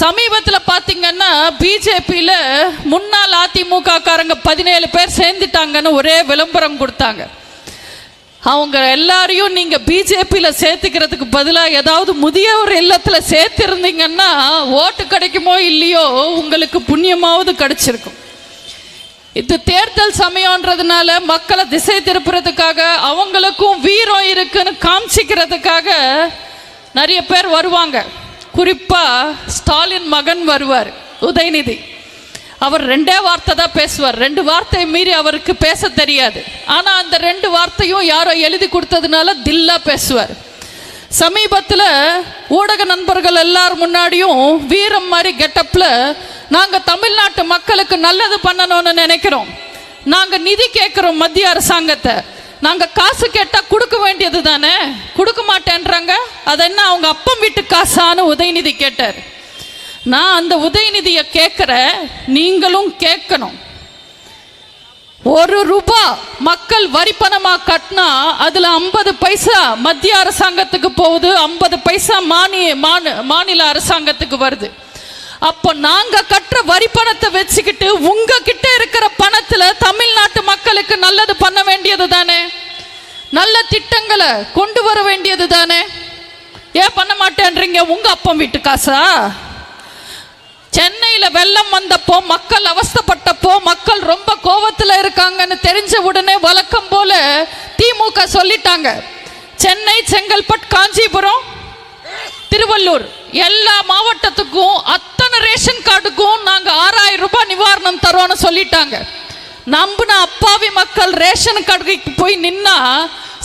சமீபத்தில் பார்த்தீங்கன்னா பிஜேபியில் முன்னாள் அதிமுக காரங்க 17 பேர் சேர்ந்துட்டாங்கன்னு ஒரே விளம்பரம் கொடுத்தாங்க. அவங்க எல்லாரையும் நீங்கள் பிஜேபியில் சேர்த்துக்கிறதுக்கு பதிலாக ஏதாவது முதியோர் இல்லத்தில் சேர்த்துருந்தீங்கன்னா ஓட்டு கிடைக்குமோ இல்லையோ உங்களுக்கு புண்ணியமாவது கிடைச்சிருக்கும். இது தேர்தல் சமயம்ன்றதுனால மக்களை திசை திருப்புறதுக்காக அவங்களுக்கும் வீரம் இருக்குன்னு காமிச்சிக்கிறதுக்காக நிறைய பேர் வருவாங்க. குறிப்பாக ஸ்டாலின் மகன் வருவார், உதயநிதி. அவர் 2 வார்த்தை தான் பேசுவார். 2 வார்த்தை மீறி அவருக்கு பேச தெரியாது. ஆனால் அந்த 2 வார்த்தையும் யாரோ எழுதி கொடுத்ததுனால தில்லா பேசுவார். சமீபத்தில் ஊடக நண்பர்கள் எல்லார் முன்னாடியும் வீரம் மாதிரி கெட்டப்பில் நாங்கள் தமிழ்நாட்டு மக்களுக்கு நல்லது பண்ணணும்னு நினைக்கிறோம், நாங்கள் நிதி கேட்குறோம் மத்திய அரசாங்கத்தை, நாங்கள் காசு கேட்டால் கொடுக்க வேண்டியது தானே, கொடுக்க மாட்டேன்றாங்க, அது என்ன அவங்க அப்பம் வீட்டு காசான்னு உதயநிதி கேட்டார். நான் அந்த உதயநிதியை கேட்குறேன், நீங்களும் கேட்கணும். 1 ரூபா மக்கள் வரி பணமாக கட்டினா அதில் 50 பைசா மத்திய அரசாங்கத்துக்கு போகுது, 50 பைசா மாநில அரசாங்கத்துக்கு வருது. அப்போ நாங்கள் கட்டுற வரி பணத்தை வச்சுக்கிட்டு உங்ககிட்ட இருக்கிற பணத்தில் தமிழ்நாட்டு மக்களுக்கு நல்லது பண்ண வேண்டியது தானே, நல்ல திட்டங்களை கொண்டு வர வேண்டியது தானே. ஏன் பண்ண மாட்டேன்றீங்க? உங்கள் அப்பம் வீட்டு காசா? சென்னையில் வெள்ளம் வந்தப்போ மக்கள் அவஸ்தைப்பட்டப்போ மக்கள் ரொம்ப கோபத்தில் இருக்காங்கன்னு தெரிஞ்ச உடனே வழக்கம் போல திமுக சொல்லிட்டாங்க, சென்னை, செங்கல்பட்டு, காஞ்சிபுரம், திருவள்ளூர் எல்லா மாவட்டத்துக்கும் அத்தனை ரேஷன் கார்டுக்கும் நாங்கள் 6000 ரூபாய் நிவாரணம் தரோன்னு சொல்லிட்டாங்க. நம்பின அப்பாவி மக்கள் ரேஷன் கார்டுக்கு போய் நின்னா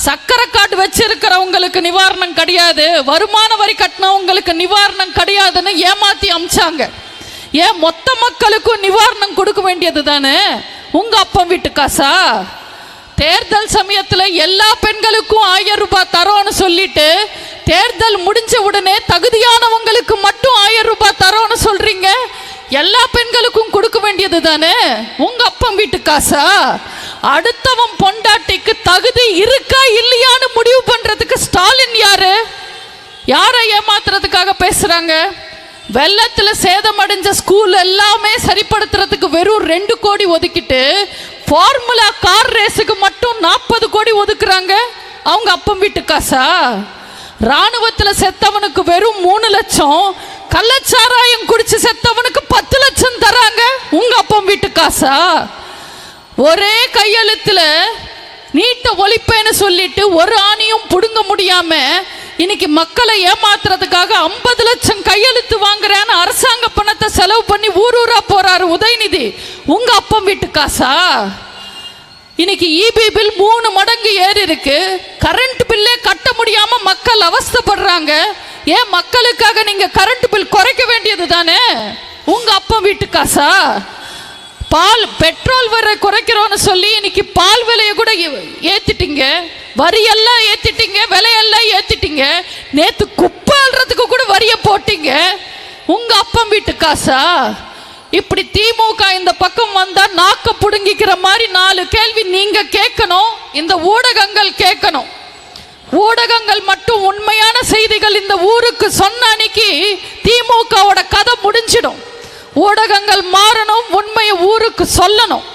சக்கரை கார்டு வச்சிருக்கிறவங்களுக்கு நிவாரணம் கிடையாது, வருமான வரி கட்டினவங்களுக்கு நிவாரணம் கிடையாதுன்னு ஏமாத்தி அமிச்சாங்க. ஏன் மொத்த மக்களுக்கும் நிவாரணம் கொடுக்க வேண்டியது தானே உங்க அப்பம் வீட்டு காசா? தேர்தல் சமயத்தில் எல்லா பெண்களுக்கும் 1000 ரூபாய் தரோன்னு சொல்லிட்டு தேர்தல் முடிஞ்ச உடனே தகுதியானவங்களுக்கு மட்டும் 1000 ரூபாய் தரோன்னு சொல்றீங்க. எல்லா பெண்களுக்கும் கொடுக்க வேண்டியது தானே உங்க அப்பம் வீட்டு காசா? அடுத்தவன் பொண்டாட்டிக்கு தகுதி இருக்கா இல்லையான்னு முடிவு பண்றதுக்கு ஸ்டாலின் யாரை ஏமாத்துறதுக்காக பேசுறாங்க? வெள்ளத்தில் சேதமடைஞ்ச ஸ்கூல் எல்லாமே சரிப்படுத்துறதுக்கு வெறும் 2 கோடி ஒதுக்கிட்டு ஃபார்முலா கார் ரேஸுக்கு மட்டும் 40 கோடி ஒதுக்குறாங்க. அவங்க அப்பம் வீட்டு காசா? ராணுவத்தில் செத்தவனுக்கு வெறும் 3 லட்சம், கள்ளச்சாராயம் குடிச்சு செத்தவனுக்கு 10 லட்சம் தராங்க. உங்க அப்பம் வீட்டு காசா? ஒரே கையெழுத்துல நீட்ட ஒழிப்பேன்னு சொல்லிட்டு ஒரு ஆணியும் புடுங்க முடியாம இன்னைக்கு மக்களை ஏமாத்துறதுக்காக 50 லட்சம் கையெழுத்து வாங்குறேன்னு அரசாங்க பணத்தை செலவு பண்ணி ஊரூரா போறாரு உதயநிதி. உங்க அப்பம் வீட்டு காசா? இன்னைக்கு இபி பில் 3 மடங்கு ஏறி இருக்கு, கரண்ட் பில்லே கட்ட முடியாம மக்கள் அவஸ்தைப்படுறாங்க. ஏன் மக்களுக்காக நீங்க கரண்ட் பில் குறைக்க வேண்டியது தானே உங்க அப்பம் வீட்டு காசா? பெட்ரோல் விலை குறைக்கிறோன்னு சொல்லி இன்னைக்கு பால் விலையை கூட ஏத்திட்டீங்க, வரியெல்லாம் ஏத்திட்டீங்க, விலையெல்லாம் ஏத்திட்டீங்க. நேத்து குப்பை அள்ளுறதுக்கு கூட வரிய போட்டீங்க. உங்க அப்பம் வீட்டு காசா? இப்படி திமுக இந்த பக்கம் வந்தா நாக்க புடுங்கிக்கிற மாதிரி 4 கேள்வி நீங்க கேட்கணும், இந்த ஊடகங்கள் கேட்கணும். ஊடகங்கள் மட்டும் உண்மையான செய்திகள் இந்த ஊருக்கு சொன்ன அன்னைக்கு திமுகவோட கதை முடிஞ்சிடும். ஊடகங்கள் மாறணும், உண்மையை ஊருக்கு சொல்லணும்.